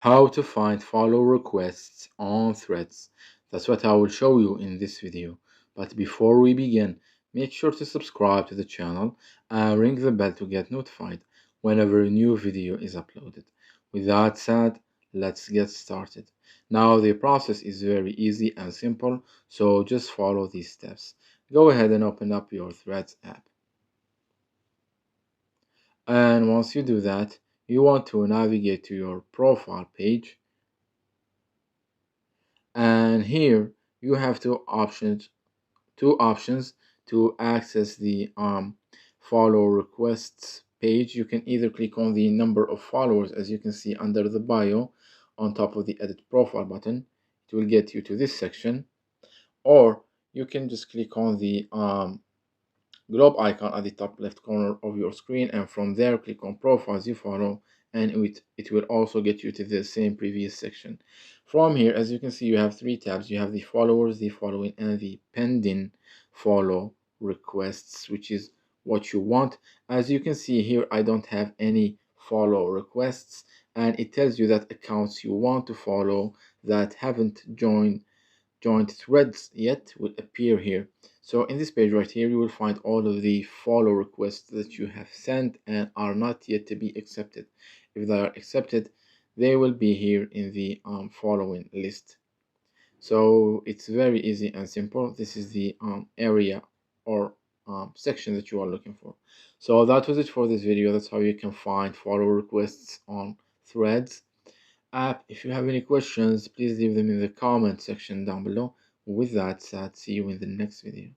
How to find follow requests on Threads. That's what I will show you in this video. But before we begin, make sure to subscribe to the channel and ring the bell to get notified whenever a new video is uploaded. With that said, let's get started. Now the process is very easy and simple, so just follow these steps. Go ahead and open up your Threads app. And once you do that, you want to navigate to your profile page, and here you have two options to access the follow requests page. You can either click on the number of followers, as you can see under the bio on top of the edit profile button. It will get you to this section, or you can just click on the globe icon at the top left corner of your screen, and from there click on profiles you follow, and it will also get you to the same previous section. From here, as you can see, you have three tabs. You have the followers, the following, and the pending follow requests, which is what you want. As you can see here, I don't have any follow requests, and it tells you that accounts you want to follow that haven't joined Threads yet will appear here. So in this page right here, you will find all of the follow requests that you have sent and are not yet to be accepted. If they are accepted, they will be here in the following list. So it's very easy and simple. This is the area or section that you are looking for. So that was it for this video. That's how you can find follow requests on Threads app. If you have any questions, please leave them in the comment section down below. With that said, see you in the next video.